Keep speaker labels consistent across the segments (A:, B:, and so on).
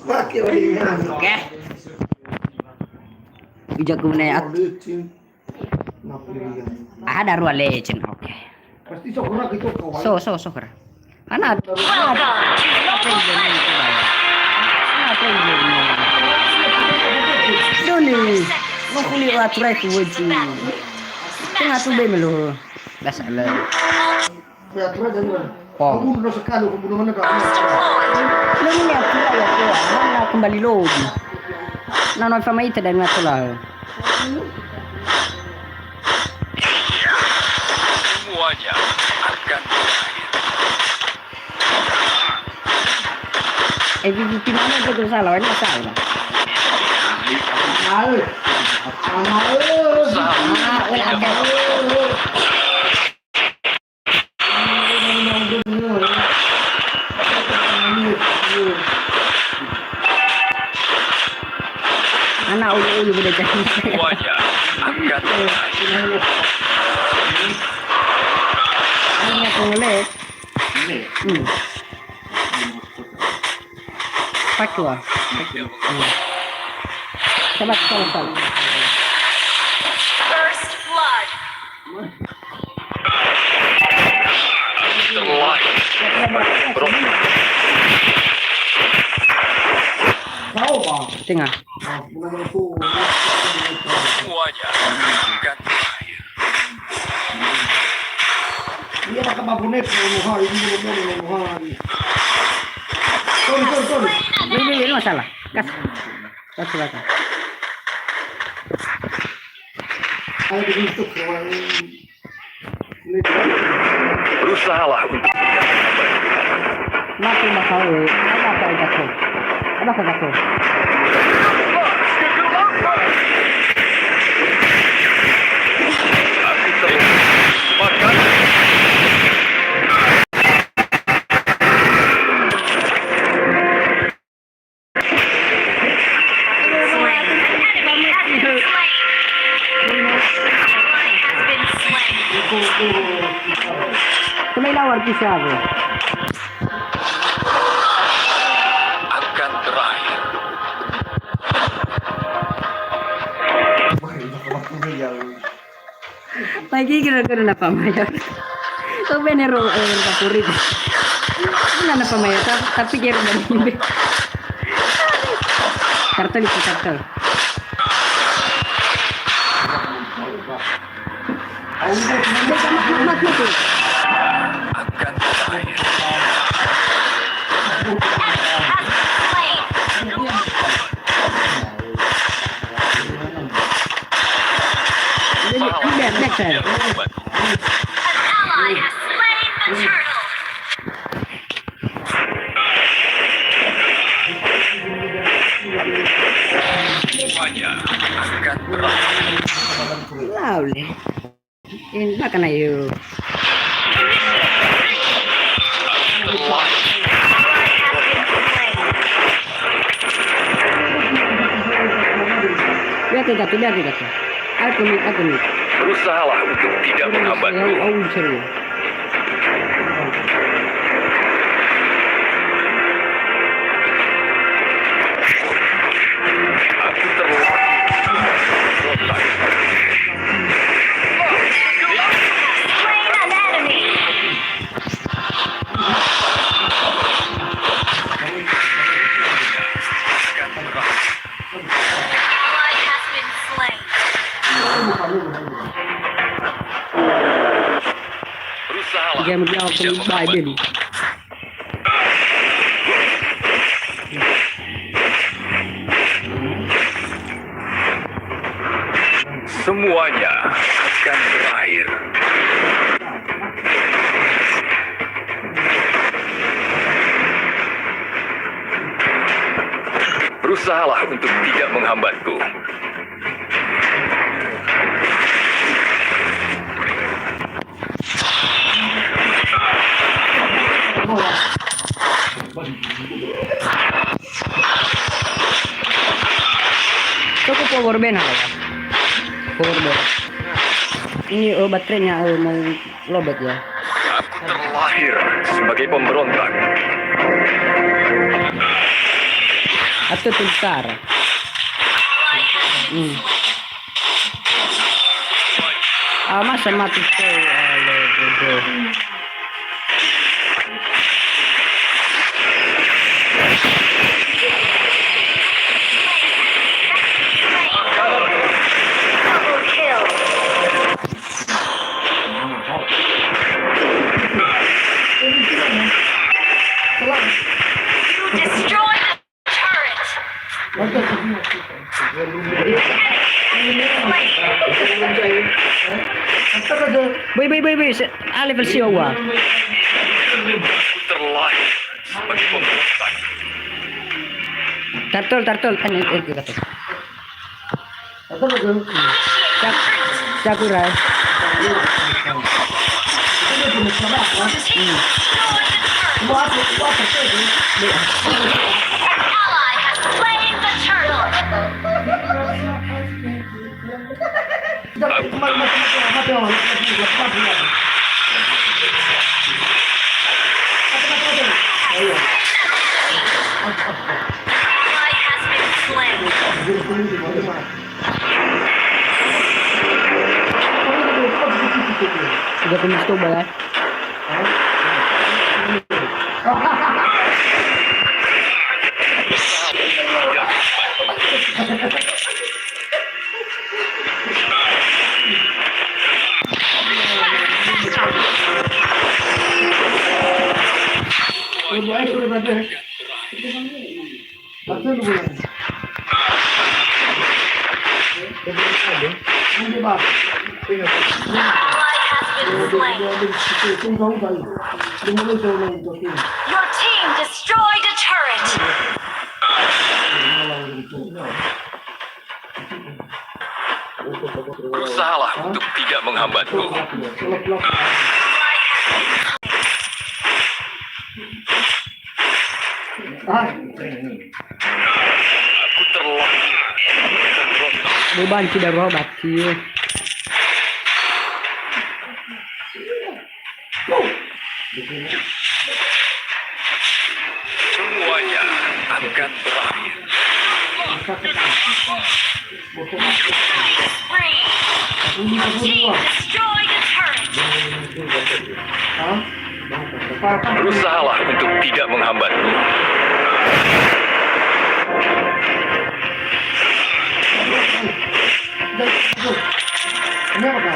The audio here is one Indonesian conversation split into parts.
A: Oke. Ujak kemudian ada ruang legend. Oke. So. Karena Doni, mau kuliah aturan itu wajib. Tengah tuh be melu. Biasa lah. Kamu udah sekali kamu mana kau? Lalu ni aku ya mana kembali lagi. Nana fama itu dan matulah.
B: Semuanya akan berakhir.
A: MVP mana itu salah, ini salah. Anak ulu boleh jadi.
B: Semuanya akan berakhir.
A: Ini aku ngeliat. Pakua. Sabar.
C: First blood.
B: Terlahir sebagai pemberontak.
A: Tengah.
B: Semuanya akan berakhir.
D: Dia makan babunet hari ini hari. Sorry.
A: Ini masalah. Kas silakan.
D: Ada begitu kawan.
B: Berusahalah untuk
A: Mati masalah. Apa jatuh?
B: aku terus makan.
A: Lawan pisah.
B: Akan berakhir.
A: Lagi kira-kira apa Maya? Kau bener favorit. Enggak apa Maya, tapi kira dari ini. Kartel. Mati tu.
B: Akan berakhir.
A: Next time.
C: An ally has slain the turtle.
B: Semuanya akan berakhir.
A: Lovely. Ini makan ayo. Biar tidak. Aku nih.
B: Berusahalah untuk tidak menghambatku.
A: Seru.
B: Aku terlahir berontak.
C: Slain an enemy.
B: Akan berakhir.
C: Ally has been slain.
B: Berusahalah
A: Dia
B: untuk
A: menjawab
B: tidak
A: Biden.
B: menghambatku. Semuanya akan berakhir. Berusahalah untuk tidak menghambatku.
A: Cukup power bank ya. Power bank. Ini baterainya mau lobet ya.
B: Aku terlahir sebagai pemberontak.
A: Atau besar. Masa mati tuh. Bodoh.
C: Double kill. You destroyed the turret.
A: Boy. Level siapa?
B: Aku terlahir sebagai pemberontak.
A: Tartul. Sakura.
C: Ally has slain the turtle. Ally has been slain.
A: Sudah kumis coba ya.
C: Ally has been slain. Your team destroyed a turret.
B: Berusahalah untuk tidak menghambatku. Aku terlahir pemberontak.
A: Beban tidak berobat sih.
B: Semuanya akan berakhir.
C: Free. Your team destroyed a turret.
B: Berusahalah untuk tidak menghambatku.
C: Mega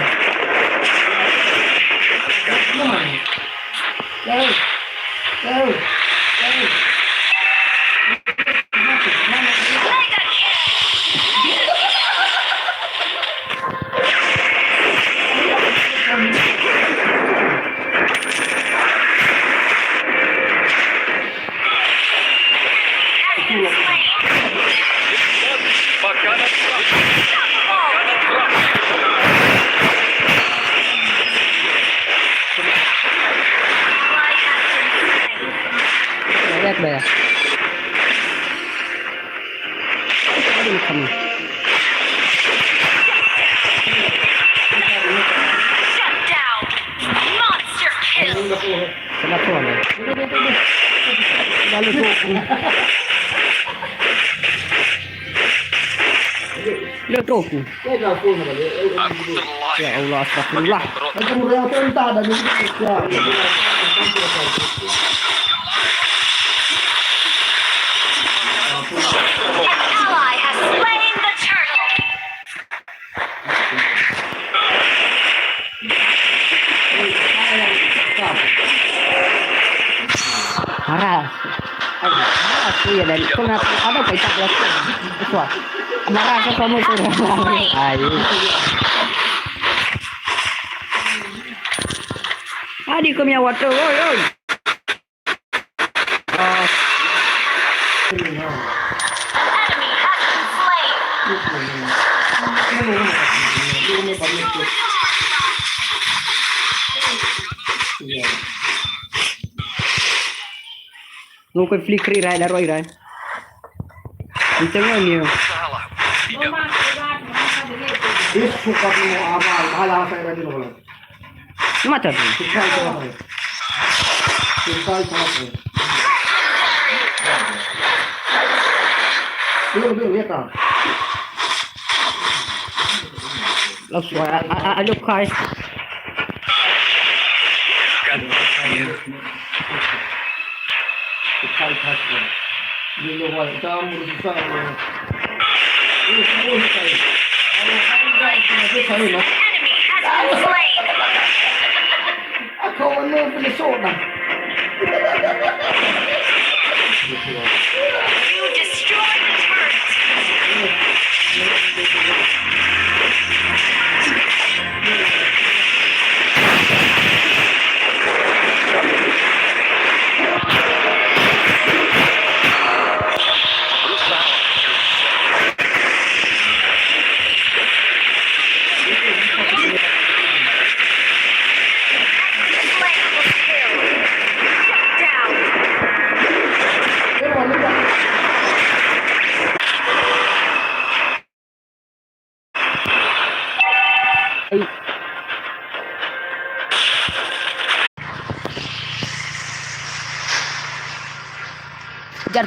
C: kill.
B: Makanan terakhir. Makanan terakhir.
C: Ally has been slain.
A: Lihat bayar. Aduh kamu.
C: Shut down. Monster kill.
A: Kenapa ya? Lalu tuh. Lihat tuh.
B: Aku terlahir
A: Ya Allah,
B: sebagai
A: astagfirullah.
B: pemberontak.
C: An ally has slain the turtle.
A: Marah. Marah tuh ya dan kenapa ada pecah lagi? Wah, marah ke kamu tuh. Ayo. Adi kami awat tuh, oi.
C: Enemy has been slain.
A: Nunggu flickri rai daroi rai. Ditengah ni.
B: Berusahalah untuk tidak
A: Mata tu.
B: Bil vet han.
A: เราสวยอายุใคร
B: Kai Kasper. Vill du ha ett damm och så här. Det är så kai. Det tar ju något.
C: Enemy has been slain.
B: Jag kommer ner för det sådana.
C: You destroyed the turret. Slain for kill. Shut down.
B: Det var lite.
A: Jar